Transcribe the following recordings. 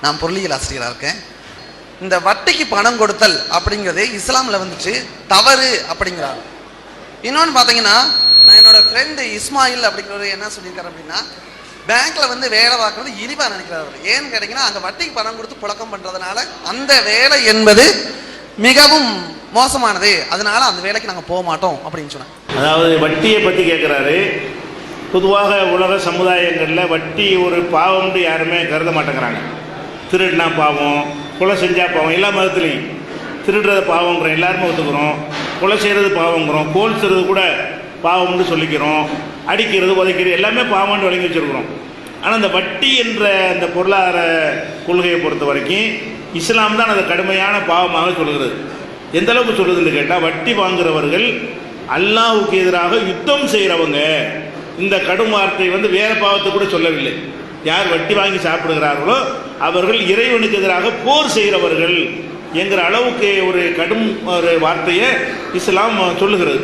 நான் பொருளியல் ஆசிரியராக இருக்கேன். இந்த வட்டிக்கு பணம் கொடுத்தல் அப்படிங்கிறது இஸ்லாமில் வந்துட்டு தவறு அப்படிங்கிறாரு. இன்னொன்று பார்த்தீங்கன்னா, நான் என்னோட ஃப்ரெண்டு இஸ்மாயில் அப்படிங்கிறவர் என்ன சொல்லியிருக்காரு அப்படின்னா, பேங்க்ல வந்து வேலை பார்க்கறது இழிவாக நினைக்கிறார். ஏன்னு கேட்டிங்கன்னா, அங்கே வட்டிக்கு பணம் கொடுத்து புழக்கம் பண்ணுறதுனால அந்த வேலை என்பது மிகவும் மோசமானது, அதனால அந்த வேலைக்கு நாங்கள் போக மாட்டோம் அப்படின்னு சொன்னேன். அதாவது வட்டியை பற்றி கேட்குறாரு. பொதுவாக உலக சமுதாயங்களில் வட்டி ஒரு பாவம்னு யாருமே கருத மாட்டேங்கிறாங்க. திருடுனா பாவம், கொலை செஞ்சால் பாவம், எல்லா மதத்துலேயும் திருடுறத பாவங்கிறோம், எல்லாருமே ஒத்துக்கிறோம். கொலை செய்கிறது பாவங்கிறோம், கோல் செய்கிறது கூட பாவம்னு சொல்லிக்கிறோம். அடிக்கிறது உதைக்கிறது எல்லாமே பாவம்னு வழங்கி வச்சுருக்கிறோம். ஆனால் அந்த வட்டி என்ற அந்த பொருளாதார கொள்கையை பொறுத்த வரைக்கும் இஸ்லாம் தான் அதை கடுமையான பாவமாக சொல்கிறது. எந்த அளவுக்கு சொல்லுதுன்னு கேட்டால், வட்டி வாங்குறவர்கள் அல்லாஹ்வுக்கு எதிராக யுத்தம் செய்கிறவங்க. இந்த கடும் வார்த்தை வந்து வேற பாவத்தை கூட சொல்லவில்லை. யார் வட்டி வாங்கி சாப்பிடுகிறார்களோ அவர்கள் இறைவனுக்கு எதிராக போர் செய்கிறவர்கள் என்கிற அளவுக்கு ஒரு கடும் ஒரு வார்த்தையை இஸ்லாம் சொல்லுகிறது.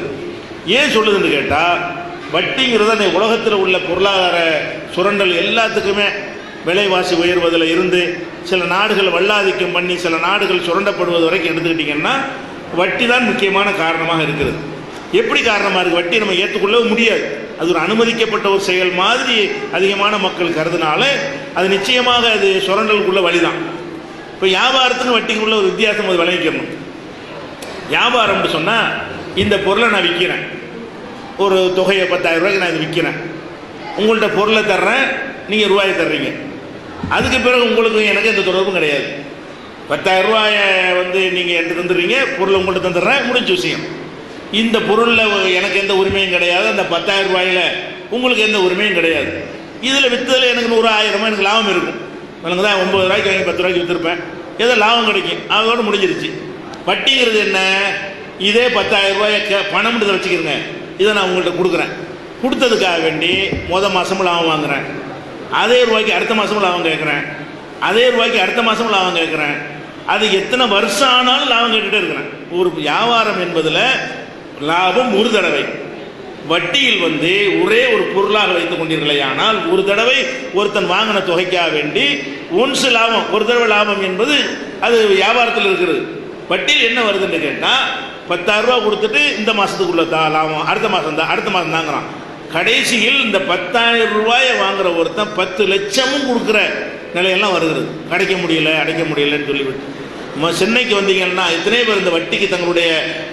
ஏன் சொல்லுதுன்னு கேட்டால், வட்டிங்கிறது அந்த உலகத்தில் உள்ள பொருளாதார சுரண்டல் எல்லாத்துக்குமே, விலைவாசி உயர்வதில் இருந்து சில நாடுகள் வல்லாதிக்கம் பண்ணி சில நாடுகள் சுரண்டப்படுவது வரைக்கும் எடுத்துக்கிட்டிங்கன்னா வட்டி தான் முக்கியமான காரணமாக இருக்கிறது. எப்படி காரணமாக இருக்குது? வட்டி நம்ம ஏற்றுக்கொள்ளவே முடியாது. அது ஒரு அனுமதிக்கப்பட்ட ஒரு செயல் மாதிரி அதிகமான மக்கள் கருதுனால அது நிச்சயமாக அது சுரண்டலுக்குள்ள வழிதான். இப்போ வியாபாரத்துக்கு வட்டிக்குள்ள ஒரு வித்தியாசம் அது விளங்கிக்கணும். வியாபாரம்னு சொன்னால், இந்த பொருளை நான் விற்கிறேன், ஒரு தொகையை 10,000 ரூபாய்க்கு நான் இது விற்கிறேன், உங்கள்கிட்ட பொருளை தர்றேன், நீங்கள் ரூபாயை தர்றீங்க. அதுக்கு பிறகு உங்களுக்கு எனக்கு எந்த தொடர்பும் கிடையாது. 10,000 ரூபாயை வந்து நீங்கள் என்கிட்ட தந்துடுறீங்க, பொருளை உங்கள்கிட்ட தந்துடுறேன், முடிஞ்ச விஷயம். இந்த பொருளில் எனக்கு எந்த உரிமையும் கிடையாது, அந்த 10,000 ரூபாயில் உங்களுக்கு எந்த உரிமையும் கிடையாது. இதில் விற்றதில் எனக்கு 100, 1000 எனக்கு லாபம் இருக்கும். எனக்கு தான் 9 ரூபாய்க்கு வாங்கி 10 ரூபாய்க்கு விற்றுருப்பேன், ஏதோ லாபம் கிடைக்கும், அதோடு முடிஞ்சிருச்சு. வட்டிங்கிறது என்ன? இதே 10,000 ரூபாயை பணம்ன்றதை வச்சுக்கிறேங்க, இதை நான் உங்கள்கிட்ட கொடுக்குறேன். கொடுத்ததுக்காக வேண்டி மாதமும் லாபம் வாங்குகிறேன், அதே ரூபாய்க்கு அடுத்த மாதமும் லாபம் கேட்குறேன், அதே ரூபாய்க்கு அடுத்த மாதமும் லாபம் கேட்குறேன். அது எத்தனை வருஷம் ஆனாலும் லாபம் கேட்டுகிட்டே இருக்கிறேன். ஒரு வியாபாரம் என்பதில் லாபம் ஒரு தடவை. வட்டியில் வந்து ஒரே ஒரு பொருளாக வைத்துக் கொண்டீர்களே, ஆனால் ஒரு தடவை ஒருத்தன் வாங்கின தொகைக்காக வேண்டி ஒன்ஸ் லாபம், ஒரு தடவை லாபம் என்பது அது வியாபாரத்தில் இருக்கிறது. வட்டியில் என்ன வருதுன்னு கேட்டால், 10,000 ரூபா கொடுத்துட்டு இந்த மாதத்துக்குள்ள தான் லாபம், அடுத்த மாதம் தான், அடுத்த மாதம் தாங்கிறான். கடைசியில் இந்த 10,000 ரூபாயை வாங்குற ஒருத்தன் 10 லட்சமும் கொடுக்குற நிலையெல்லாம் வருகிறது. அடைக்க முடியலன்னு சொல்லிவிட்டு சென்னைக்கு வந்தீங்கன்னா எத்தனை பேர் இந்த வட்டிக்கு தங்களுடைய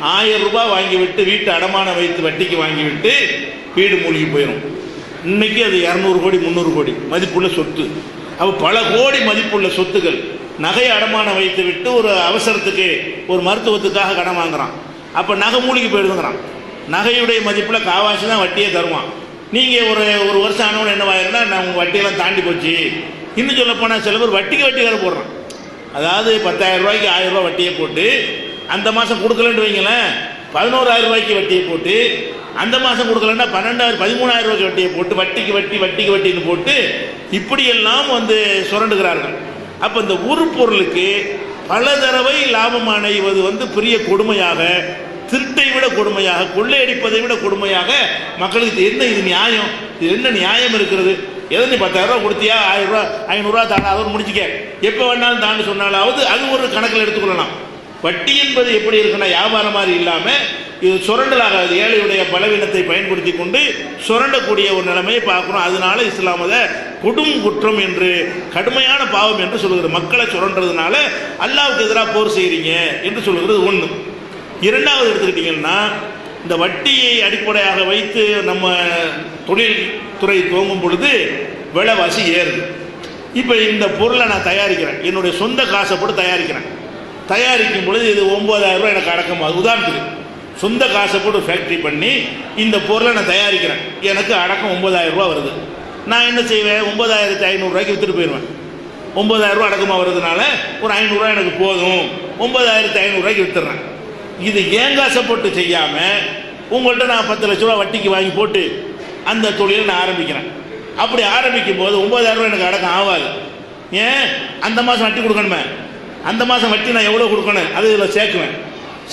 1000 ரூபாய் வாங்கிவிட்டு வீட்டு அடமானம் வைத்து வட்டிக்கு வாங்கிவிட்டு வீடு மூழ்கி போயிடும். இன்னைக்கு அது 200 கோடி 300 கோடி மதிப்புள்ள சொத்து. அப்போ பல கோடி மதிப்புள்ள சொத்துக்கள் நகையை அடமானம் வைத்து விட்டு ஒரு அவசரத்துக்கு ஒரு மருத்துவத்துக்காக கடன் வாங்குறான். அப்போ நகை மூழ்கி போயிடுதுங்கிறான். நகையுடைய மதிப்பில் காவாசி தான் வட்டியே தருவான். நீங்கள் ஒரு வருஷம் ஆனவன என்னவாயிருந்தா, நான் உங்கள் வட்டியெல்லாம் தாண்டி போச்சு. இன்னும் சொல்ல போனால் சில பேர் வட்டிக்கு வட்டி வேறு போடுறான். அதாவது 10,000 ரூபாய்க்கு 1000 ரூபாய் வட்டியை போட்டு அந்த மாதம் கொடுக்கலன்னு வைங்களேன், 11,000 ரூபாய்க்கு வட்டியை போட்டு அந்த மாதம் கொடுக்கலன்னா 12,000 13,000 ரூபாய்க்கு வட்டியை போட்டு வட்டிக்கு வட்டின்னு போட்டு இப்படியெல்லாம் வந்து சுரண்டுகிறார்கள். அப்போ இந்த ஒரு பொருளுக்கு பல தடவை லாபம் அடைவது வந்து பெரிய கொடுமையாக, திருட்டை விட கொடுமையாக, கொள்ளையடிப்பதை விட கொடுமையாக மக்களுக்கு இது நியாயம், இது என்ன நியாயம் இருக்கிறது? எதை நீ 10,000 ரூபா கொடுத்தியா, 1000 ரூபா 500 ரூபா தாண்டா, அதோடு முடிச்சுக்க, எப்போ வேணாலும் தாண்டி சொன்னாலாவது அது ஒரு கணக்கில் எடுத்துக்கொள்ளலாம். வட்டி என்பது எப்படி இருக்குன்னா, வியாபாரம் மாதிரி இல்லாமல் இது சுரண்டலாக, ஏழையுடைய பலவீனத்தை பயன்படுத்தி கொண்டு சுரண்டக்கூடிய ஒரு நிலைமையை பார்க்குறோம். அதனால இஸ்லாம் அதை கொடும் குற்றம் என்று, கடுமையான பாவம் என்று சொல்லுகிறது. மக்களை சுரண்டுறதுனால அல்லாஹ்வுக்கு எதிராக போர் செய்கிறீங்க என்று சொல்லுகிறது ஒன்று. இரண்டாவது எடுத்துக்கிட்டிங்கன்னா, இந்த வட்டியை அடிப்படையாக வைத்து நம்ம தொழில் துறை துவங்கும் பொழுது விலைவாசி ஏறுது. இப்போ இந்த பொருளை நான் தயாரிக்கிறேன், என்னுடைய சொந்த காசை போட்டு தயாரிக்கும் பொழுது இது 9,000 ரூபாய் எனக்கு அடக்கமாகுது. உதாரணத்துக்கு சொந்த காசை போட்டு ஃபேக்ட்ரி பண்ணி இந்த பொருளை நான் தயாரிக்கிறேன், எனக்கு அடக்கம் 9,000 ரூபா வருது. நான் என்ன செய்வேன், 9,500 ரூபாய்க்கு விற்றுட்டு போயிடுவேன். 9,000 ரூபா அடக்கமாக வருதுனால ஒரு 500 ரூபாய் எனக்கு போதும், 9,500 ரூபாய்க்கு விற்றுறேன். இது ஏன் காசை போட்டு செய்யாமல் உங்கள்கிட்ட நான் 10 லட்ச ரூபா வட்டிக்கு வாங்கி போட்டு அந்த தொழிலை நான் ஆரம்பிக்கிறேன். அப்படி ஆரம்பிக்கும் போது 9,000 ரூபாய் எனக்கு அடக்கம் ஆகாது. ஏன், அந்த மாதம் வட்டி கொடுக்கணுமே, அந்த மாதம் வட்டி நான் எவ்வளோ கொடுக்கணும் அது இதில்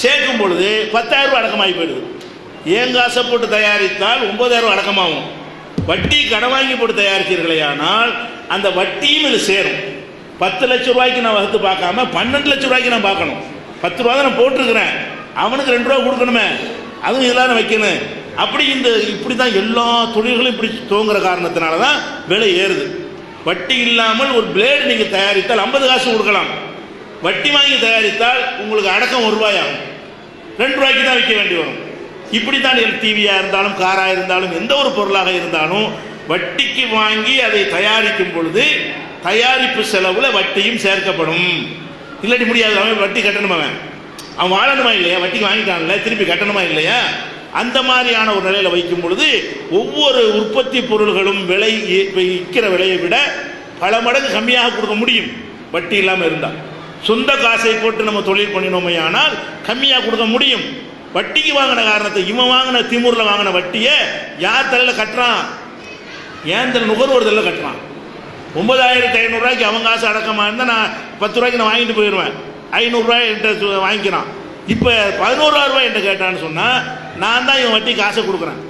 சேர்க்கும் பொழுது 10,000 ரூபாய் அடக்கமாகி போயிடுது. ஏன் காசை போட்டு தயாரித்தால் 9,000 ரூபாய் அடக்கமாகும். வட்டி கடன் வாங்கி போட்டு தயாரித்தீர்களே ஆனால் அந்த வட்டியும் இது சேரும். 10 லட்சம் ரூபாய்க்கு நான் வகுத்து பார்க்காம 12 லட்சம் ரூபாய்க்கு நான் பார்க்கணும். 10 ரூபா தான் நான் போட்டிருக்கிறேன், அவனுக்கு 2 ரூபா கொடுக்கணுமே, அதுவும் இதெல்லாம் வைக்கணும். அப்படி இப்படி தான் எல்லா தொழில்களும் இப்படி தூங்குற காரணத்தினால தான் விலை ஏறுது. வட்டி இல்லாமல் ஒரு பிளேடு நீங்கள் தயாரித்தால் 50 காசு கொடுக்கலாம். வட்டி வாங்கி தயாரித்தால் உங்களுக்கு அடக்கம் 1 ரூபாயாகும், 2 ரூபாய்க்கு தான் விற்க வேண்டி வரும். இப்படி தான் டிவியாக இருந்தாலும் காராக இருந்தாலும் எந்த ஒரு பொருளாக இருந்தாலும் வட்டிக்கு வாங்கி அதை தயாரிக்கும் பொழுது தயாரிப்பு செலவுல வட்டியும் சேர்க்கப்படும். இல்லாட்டி முடியாது, அவன் வட்டி கட்டணுமா, அவன் வாழணுமா இல்லையா, வட்டிக்கு வாங்கிட்டான்ல திருப்பி கட்டணுமா இல்லையா. அந்த மாதிரியான ஒரு நிலையில் வைக்கும் பொழுது ஒவ்வொரு உற்பத்தி பொருள்களும் விலை விற்கிற விலையை விட பல மடங்கு கம்மியாக கொடுக்க முடியும் வட்டி இல்லாமல் இருந்தால். சொந்த காசை போட்டு நம்ம தொழில் பண்ணினோமே ஆனால் கம்மியாக கொடுக்க முடியும். வட்டிக்கு வாங்கின காரணத்தை இவன் வாங்கின திமுறில் வாங்கின வட்டியை யார் தலையில் கட்டுறான், ஏன் தலை நுகர்வோர் தலையில் கட்டுறான். 9500 ரூபாய்க்கு அவங்க காசு அடக்கமாக இருந்தால் நான் 10 ரூபாய்க்கு நான் வாங்கிட்டு போயிடுவேன், 500 ரூபாய் என்கிட்ட வாங்கிக்கிறான். இப்போ 11,000 ரூபாய் என்கிட்ட கேட்டான்னு சொன்னால் நான் தான் இவன் வட்டி காசை கொடுக்குறேன்.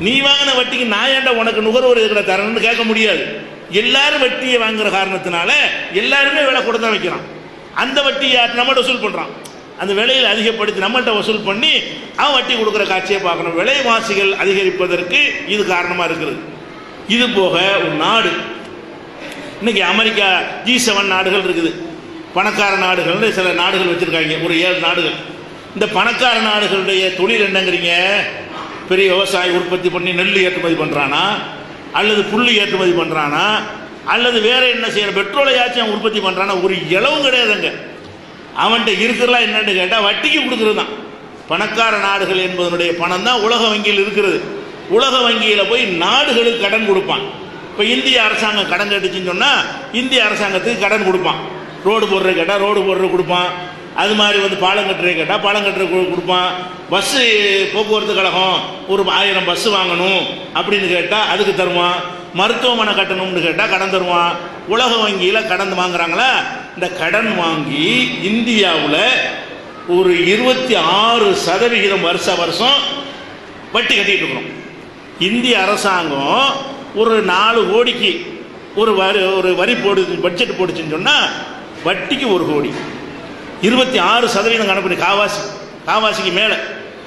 நீ வாங்கின வட்டிக்கு நான் ஏன்டா உனக்கு நுகர்வோர் இருக்கிற தரணும்னு கேட்க முடியாது. எல்லாரும் வட்டியை வாங்குற காரணத்தினால எல்லாருமே விலை கூட தான் வைக்கிறான். அந்த வட்டியை நம்மகிட்ட வசூல் பண்ணுறான், அந்த விலையில் அதிகப்படுத்தி நம்மள்கிட்ட வசூல் பண்ணி அவன் வட்டி கொடுக்குற காட்சியை பார்க்கணும். விலைவாசிகள் அதிகரிப்பதற்கு இது காரணமாக இருக்கிறது. இது போக ஒரு நாடு இன்னைக்கு அமெரிக்கா G7 நாடுகள் இருக்குது, பணக்கார நாடுகள்னு சில நாடுகள் வச்சுருக்காங்க, ஒரு 7 நாடுகள். இந்த பணக்கார நாடுகளுடைய தொழில் என்னங்கிறீங்க, பெரிய விவசாய உற்பத்தி பண்ணி நெல் ஏற்றுமதி பண்ணுறானா, அல்லது புள்ளி ஏற்றுமதி பண்ணுறானா, அல்லது வேற என்ன செய்யற பெட்ரோலையாச்சும் அவன் உற்பத்தி பண்ணுறானா, ஒரு இளவும் கிடையாதுங்க. அவன்கிட்ட இருக்கிறலாம் என்னன்னு கேட்டால் வட்டிக்கு கொடுக்குறது தான். பணக்கார நாடுகள் என்பதனுடைய பணம் தான் உலக வங்கியில் இருக்கிறது. உலக வங்கியில் போய் நாடுகளுக்கு கடன் கொடுப்பான். இப்போ இந்திய அரசாங்கம் கடன் கட்டுச்சுன்னு சொன்னால் இந்திய அரசாங்கத்துக்கு கடன் கொடுப்பான். ரோடு போடுறது கேட்டால் ரோடு போடுறது கொடுப்பான். அது மாதிரி வந்து பாலம் கட்டுறது கேட்டால் பாலம் கட்டுறது கொடுப்பான். பஸ்ஸு போக்குவரத்து கழகம் ஒரு 1000 பஸ்ஸு வாங்கணும் அப்படின்னு கேட்டால் அதுக்கு தருவான். மருத்துவமனை கட்டணும்னு கேட்டால் கடன் தருவான். உலக வங்கியில் கடன் வாங்குறாங்களா, இந்த கடன் வாங்கி இந்தியாவில் ஒரு 26% வருஷம் வட்டி கட்டிகிட்டு இருக்கிறோம். இந்திய அரசாங்கம் ஒரு 4 கோடிக்கு ஒரு வரி போடு பட்ஜெட் போடுச்சுன்னு சொன்னால் வட்டிக்கு 1 கோடி, 26% கணக்கு காவாசிக்கு மேலே.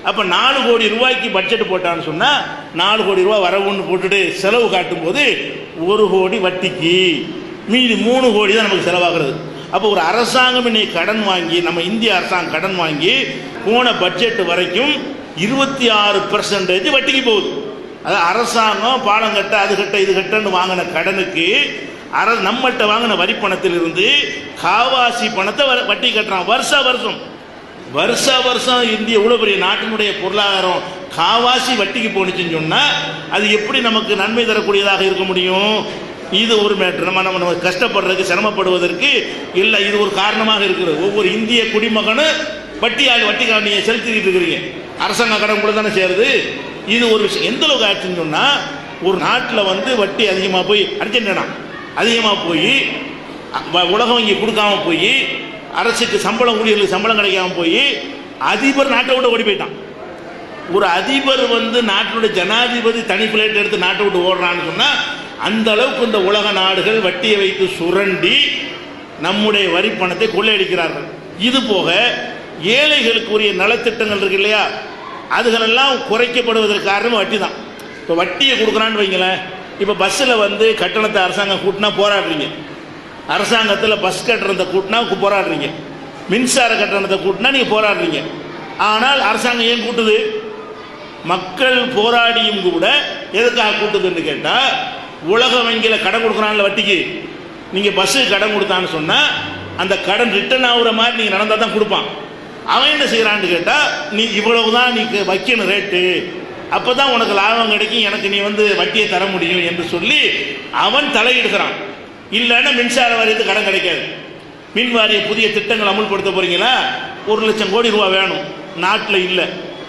அப்போ 4 கோடி ரூபாய்க்கு பட்ஜெட் போட்டான்னு சொன்னால் 4 கோடி ரூபா வரவுன்னு போட்டுட்டு செலவு காட்டும் போது 1 கோடி வட்டிக்கு, மீதி 3 கோடி தான் நமக்கு செலவாகிறது. அப்போ ஒரு அரசாங்கம் இன்னைக்கு கடன் வாங்கி, நம்ம இந்திய அரசாங்கம் கடன் வாங்கி போன பட்ஜெட் வரைக்கும் 26% வட்டிக்கு போகுது. அதாவது அரசாங்கம் பாலம் கட்ட அது கட்ட இது கட்டன்னு வாங்கின கடனுக்கு நம்மள்கிட்ட வாங்கின வரி பணத்திலிருந்து காவாசி பணத்தை வட்டி கட்டுறான். வருஷம் இந்திய இவ்வளோ பெரிய நாட்டினுடைய பொருளாதாரம் காவாசி வட்டிக்கு போனுச்சுன்னு சொன்னால் அது எப்படி நமக்கு நன்மை தரக்கூடியதாக இருக்க முடியும்? இது ஒரு மேட்ரு. நம்ம கஷ்டப்படுறதுக்கு சிரமப்படுவதற்கு இல்லை, இது ஒரு காரணமாக இருக்கிறது. ஒவ்வொரு இந்திய குடிமகனும் வட்டி நீங்கள் செலுத்திக்கிட்டு இருக்கிறீங்க, அரசாங்க கடன் கூட தானே சேருது. இது ஒரு விஷயம். எந்த அளவுக்கு ஆச்சுன்னு சொன்னால் ஒரு நாட்டில் வந்து வட்டி அதிகமாக போய் அர்ஜென்டினா அதிகமாக போய் உலக வங்கி கொடுக்காம போய் அரசுக்கு சம்பளம் ஊழியர்களுக்கு சம்பளம் கிடைக்காம போய் அதிபர் நாட்டை விட்டு ஓடி போயிட்டான். ஒரு அதிபர் வந்து நாட்டினுடைய ஜனாதிபதி தனி பிளேட் எடுத்து நாட்டை விட்டு ஓடுறான்னு சொன்னால் அந்த அளவுக்கு இந்த உலக நாடுகள் வட்டியை வைத்து சுரண்டி நம்முடைய வரி பணத்தை கொள்ளையடிக்கிறார்கள். இது போக ஏழைகளுக்கு உரிய நலத்திட்டங்கள் இருக்கு இல்லையா, அதுகளெல்லாம் குறைக்கப்படுவதற்கு காரணம் வட்டி தான். இப்போ வட்டியை கொடுக்குறான்னு வைங்களேன், இப்போ பஸ்ஸில் வந்து கட்டணத்தை அரசாங்கம் கூட்டினா போராடுறீங்க, அரசாங்கத்தில் பஸ் கட்டணத்தை கூட்டினா போராடுறீங்க, மின்சார கட்டணத்தை கூட்டினா நீங்கள் போராடுறீங்க. ஆனால் அரசாங்கம் ஏன் கூட்டுது? மக்கள் போராடியும் கூட எதுக்காக கூட்டுதுன்னு கேட்டால், உலக வங்கியில் கடன் கொடுக்குறான்ல வட்டிக்கு, நீங்கள் பஸ்ஸுக்கு கடன் கொடுத்தான்னு சொன்னால் அந்த கடன் ரிட்டர்ன் ஆகுற மாதிரி நீங்கள் நடந்தால் தான் கொடுப்பான். அவன் என்ன செய்கிறான்னு கேட்டால், நீ இவ்வளவு தான் நீ வைக்கணும் ரேட்டு, அப்போ தான் உனக்கு லாபம் கிடைக்கும், எனக்கு நீ வந்து வட்டியை தர முடியும் என்று சொல்லி அவன் தலையிடுகிறான். இல்லைன்னா மின்சார வாரியத்துக்கு கடன் கிடைக்காது. மின் வாரிய புதிய திட்டங்கள் அமுல்படுத்த போகிறீங்களா, 1 லட்சம் கோடி ரூபா வேணும், நாட்டில் இல்லை,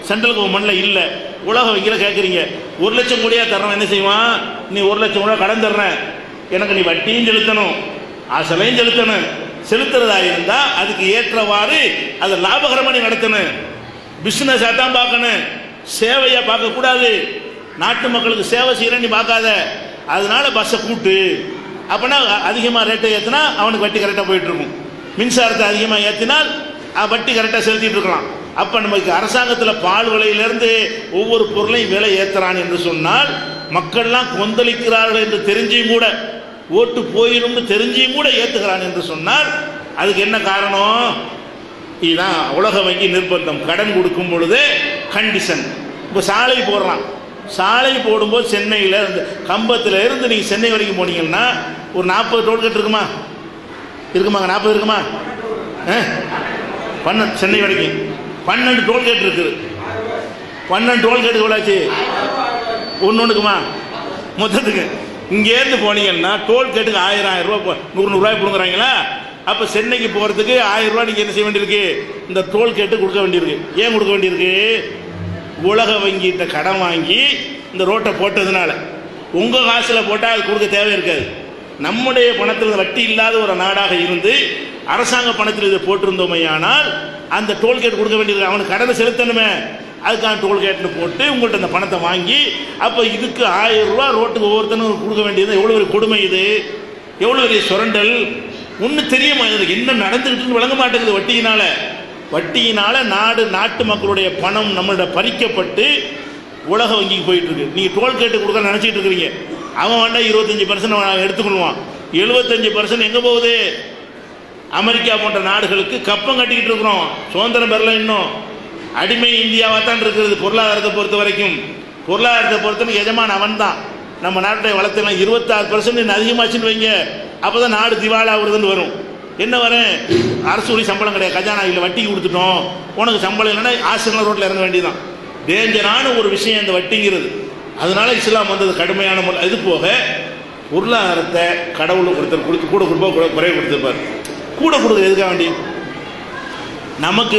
சென்ட்ரல் கவர்மெண்ட்டில் இல்லை, உலக வங்கியில் கேட்குறீங்க, 1 லட்சம் கோடியாக தர்றோம். என்ன செய்வான்? நீ 1 லட்சம் ரூபா கடன் தர்றேன், எனக்கு நீ வட்டியும் செலுத்தணும் அசலையும் செலுத்தணும். செலுத்துறதா இருந்தால் அதுக்கு ஏற்றவாறு அதை லாபகரமாக நீ நடத்தணும், பிஸ்னஸாக தான் பார்க்கணும், சேவையாக பார்க்கக்கூடாது. நாட்டு மக்களுக்கு சேவை செய்கிற நீ பார்க்காத. அதனால பஸ்ஸை கூட்டு, அப்போனா அதிகமாக ரேட்டை ஏற்றினா அவனுக்கு வட்டி கரெக்டாக போயிட்டு இருக்கும். மின்சாரத்தை அதிகமாக ஏற்றினால் வட்டி கரெக்டாக செலுத்திட்டு இருக்கலாம். அப்போ நமக்கு அரசாங்கத்தில் பால் விலையிலேருந்து ஒவ்வொரு பொருளையும் விலை ஏற்றுறான் என்று சொன்னால் மக்கள்லாம் கொந்தளிக்கிறார்கள் என்று தெரிஞ்சும் கூட, ஓட்டு போயிடும்னு தெரிஞ்சும் கூட ஏற்றுகிறான் என்று சொன்னால் அதுக்கு என்ன காரணம்? இதுதான் உலக வங்கி நிர்பந்தம். கடன் கொடுக்கும் பொழுது கண்டிஷன். இப்போ சாலை போடுறான், சாலை போடும்போது சென்னையில் இருந்து கம்பத்தில் இருந்து நீங்கள் சென்னை வரைக்கும் போனீங்கன்னா ஒரு 40 டோல்கேட் இருக்குமா? இருக்குமாங்க? 40 இருக்குமா? 12 சென்னை வரைக்கும் 12 டோல்கேட் இருக்குது. 12 டோல்கேட் எவ்வளோச்சு? ஒன்றுக்குமா மொத்தத்துக்கு? இங்கேருந்து போனீங்கன்னா டோல்கேட்டுக்கு 1000 ரூபா 100 ரூபாய் கொடுக்குறாங்களா? அப்போ சென்னைக்கு போகிறதுக்கு 1000 ரூபா நீங்கள் என்ன செய்ய வேண்டியிருக்கு? இந்த டோல்கேட்டு கொடுக்க வேண்டியிருக்கு. ஏன் கொடுக்க வேண்டியிருக்கு? உலக வங்கிட்ட கடன் வாங்கி இந்த ரோட்டை போட்டதுனால. உங்கள் காசில் போட்டால் அது கொடுக்க தேவை இருக்காது. நம்முடைய பணத்தில் வட்டி இல்லாத ஒரு நாடாக இருந்து அரசாங்க பணத்தில் இதை போட்டிருந்தோமையானால் அந்த டோல்கேட் கொடுக்க வேண்டியது. அவனுக்கு கடனை செலுத்தணுமே, அதுக்கான டோல்கேட்னு போட்டு உங்கள்கிட்ட அந்த பணத்தை வாங்கி அப்போ இதுக்கு 1000 ரூபா ரோட்டுக்கு ஒவ்வொருத்தனும் கொடுக்க வேண்டியது. எவ்வளோ ஒரு கொடுமை இது! எவ்வளோ பெரிய சுரண்டல்! ஒன்றும் தெரியுமா? இதுக்கு என்ன நடந்துக்கிட்டுன்னு விளங்க மாட்டேங்குது. வட்டியினால நாட்டு மக்களுடைய பணம் நம்மளோட பறிக்கப்பட்டு உலக வங்கிக்கு போயிட்டு இருக்கு. நீங்கள் டோல்கேட்டு கொடுக்க நினச்சிட்டு இருக்கிறீங்க. அவன் வேண்டா 25% எடுத்துக்கொள்வான். 75% எங்கே போகுது? அமெரிக்கா போன்ற நாடுகளுக்கு கப்பம் கட்டிக்கிட்டு இருக்கிறோம். சுதந்திரம் பெறல, இன்னும் அடிமை இந்தியாவாக தான் இருக்கிறது. பொருளாதாரத்தை பொறுத்த வரைக்கும், பொருளாதாரத்தை பொறுத்தவரைக்கும் எஜமான் அவன் தான். நம்ம நாட்டுடைய வளர்த்தெல்லாம் 26% அதிகமாச்சுன்னு வைங்க, அப்போ தான் நாடு திவாலாகுறதுன்னு வரும். என்ன வரேன்? அரசு ஊழி சம்பளம் கிடையாது, கஜானா இல்லை, வட்டிக்கு கொடுத்துட்டோம், உனக்கு சம்பளம் இல்லைன்னா ஆசிரியர் ரோட்டில் இறங்க வேண்டியதான். டேஞ்சரான ஒரு விஷயம் இந்த வட்டிங்கிறது. அதனால இஸ்லாம் வந்தது கடுமையான முறை. இது போக பொருளாதாரத்தை கடவுள் ஒருத்தர் கொடுத்து கூட கொடுப்பா குறைய கொடுத்துருப்பார். கூட கொடுக்குறது எதுக்காக வேண்டி? நமக்கு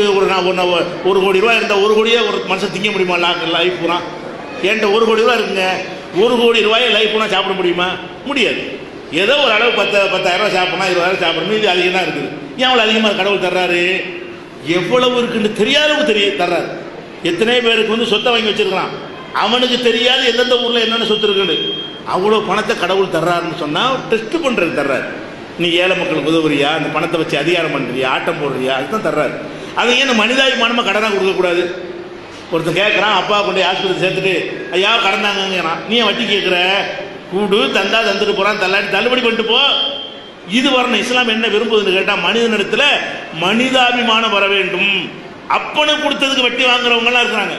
ஒரு கோடி ரூபா இருந்தால் 1 கோடியே ஒரு மனுஷன் திங்க முடியுமா? லைஃப் பூரா என்கிட்ட 1 கோடி ரூபா இருக்குங்க, 1 கோடி ரூபாயை லைஃப் பூரா சாப்பிட முடியுமா? முடியாது. ஏதோ ஒரு அளவு 10,000 ரூபா சாப்பிடணும், 20,000 சாப்பிடணும், இது அதிகம் தான் இருக்குது. ஏன் அவ்வளோ அதிகமாக கடவுள் தர்றாரு? எவ்வளவு இருக்குன்னு தெரியாதவங்க தர்றாரு. எத்தனை பேருக்கு சொத்தை வாங்கி வச்சிருக்கிறான், அவனுக்கு தெரியாது எந்தெந்த ஊரில் என்னென்ன சொத்து இருக்குன்னு. அவ்வளோ பணத்தை கடவுள் தர்றாருன்னு சொன்னால் டெஸ்ட் பண்ணுறது தர்றாரு. நீ ஏழை மக்களுக்கு உதவுறியா, அந்த பணத்தை வச்சு அதிகாரம் பண்ணுறியா, ஆட்டம் போடுறியா, அதுதான் தர்றாரு. அதை ஏன் மனிதாபிமானமாக கடனாக கொடுக்கக்கூடாது? ஒருத்தன் கேட்குறான், அப்பா கொண்டு ஆஸ்பத்திரி சேர்த்துட்டு ஐயா கடன் தாங்கிறான், நீ ஏன் வட்டி கேட்குற? கூடு தந்தா தந்துட்டு போகிறான், தள்ளுபடி பண்ணிட்டு போ. இது வரணும். இஸ்லாம் என்ன விரும்புதுன்னு கேட்டால் மனிதனிடத்தில் மனிதாபிமானம் வர வேண்டும். அப்பனுக்கு கொடுத்ததுக்கு வட்டி வாங்குறவங்கலாம் இருக்கிறாங்க.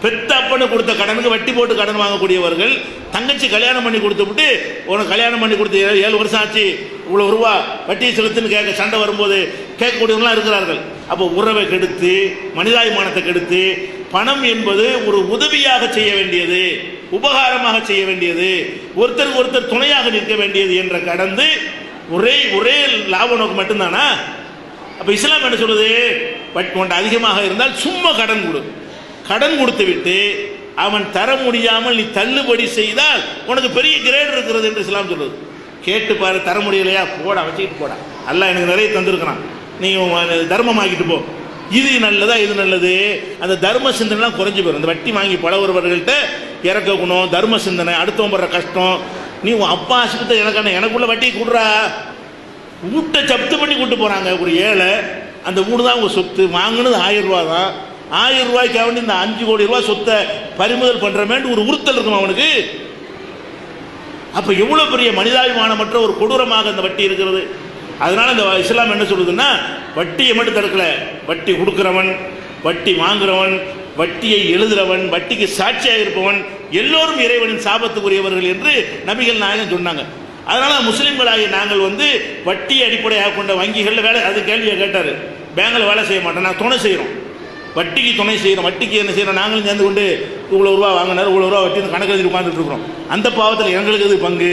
பெத்த அப்பனு கொடுத்த கடனுக்கு வட்டி போட்டு கடன் வாங்கக்கூடியவர்கள். தங்கச்சி கல்யாணம் பண்ணி கொடுத்து விட்டு உனக்கு கல்யாணம் பண்ணி கொடுத்து 7 வருஷம் ஆச்சு, இவ்வளோ ரூபா வட்டியை செலுத்துன்னு கேட்க சண்டை வரும்போது கேட்கக்கூடியவங்களாம் இருக்கிறார்கள். அப்போ உறவை கெடுத்து, மனிதாபிமானத்தை கெடுத்து, பணம் என்பது ஒரு உதவியாக செய்ய வேண்டியது, உபகாரமாக செய்ய வேண்டியது, ஒருத்தருக்கு ஒருத்தர் துணையாக நிற்க வேண்டியது என்ற கடந்து ஒரே லாப நோக்கு மட்டும்தானா? அப்போ இஸ்லாம் என்ன சொல்லுது? வட்டி அதிகமாக இருந்தால் சும்மா கடன் கொடு. கடன் கொடுத்து விட்டு அவன் தர முடியாமல் நீ தள்ளுபடி செய்தால் உனக்கு பெரிய கிரேட் இருக்கிறது என்று இஸ்லாம் சொல்லுது. கேட்டு பாரு, தர முடியலையா, போடா, வச்சுக்கிட்டு போடா, அல்லாஹ் எனக்கு நிறைய தந்திருக்கிறான், நீ தர்மமாக்கிட்டு போ. இது நல்லதா? இது நல்லது. அந்த தர்ம சிந்தனைலாம் குறைஞ்சி போயிடும். அந்த வட்டி வாங்கி பழகுறவர்கள்ட்ட இறக்க குணம், தர்ம சிந்தனை, அடுத்தவன் படுற கஷ்டம். நீ உன் அப்பா ஆசிரியத்தை எனக்குள்ள வட்டி கூடுறா. வீட்டை ஜப்து பண்ணி கூட்டு போகிறாங்க ஒரு ஏழை. அந்த வீடு தான் உங்கள் சொத்து, வாங்கினது 1000 ரூபா தான். 1000 ரூபாய்க்கு வேண்டி இந்த 5 கோடி ரூபாய் சொத்தை பறிமுதல் பண்ணுறமேட்டு ஒரு உறுத்தல் இருக்கும் அவனுக்கு. அப்போ எவ்வளோ பெரிய மனிதாபிமானமற்ற ஒரு கொடூரமாக அந்த வட்டி இருக்கிறது. அதனால இந்த இஸ்லாம் என்ன சொல்லுதுன்னா, வட்டியை மட்டும் தடுக்கல, வட்டி கொடுக்குறவன், வட்டி வாங்குறவன், வட்டியை எழுதுறவன், வட்டிக்கு சாட்சியாக இருப்பவன் எல்லோரும் இறைவனின் சாபத்துக்குரியவர்கள் என்று நபிகள் நாயகம் சொன்னாங்க. அதனால முஸ்லீம்களாகிய நாங்கள் வட்டியை அடிப்படையாக கொண்ட வங்கிகளில் வேலை, அது கேள்வியை கேட்டார். பேங்கில் வேலை செய்ய மாட்டோம், நான் துணை செய்கிறோம், வட்டிக்கு துணை செய்கிறோம். வட்டிக்கு என்ன செய்கிறோம்? நாங்களும் சேர்ந்து கொண்டு இவ்வளோ ரூபா வாங்கினார், இவ்வளோ ரூபா வட்டி கணக்கு எழுதி உட்காந்துட்டு இருக்கிறோம். அந்த பாவத்தில் எங்களுக்கு எது பங்கு?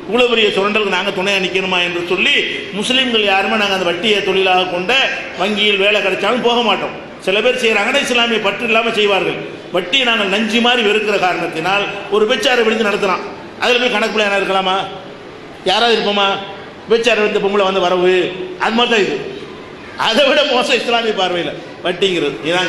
இவ்வளோ பெரிய சுரண்டலுக்கு நாங்கள் துணையாக நிற்கணுமா என்று சொல்லி முஸ்லீம்கள் யாருமே நாங்கள் அந்த வட்டியை தொழிலாக கொண்ட வங்கியில் வேலை கிடைச்சாலும் போக மாட்டோம். சில பேர் செய்கிறாங்கன்னா இஸ்லாமிய பற்று இல்லாமல் செய்வார்கள். வட்டியை நாங்கள் நஞ்சு மாதிரி வெறுக்கிற காரணத்தினால் ஒரு பெச்சாரை விழுந்து நடத்துகிறான், அதில் போய் கணக்கு பிள்ளையான இருக்கலாமா? யாராவது இருப்போமா? பெச்சாரை விழுந்த பொம்பளை வரவு, அது மாதிரி தான் இது. அதை விட மோசம் இஸ்லாமிய பார்வையில் வட்டிங்கிறது. இதாங்க.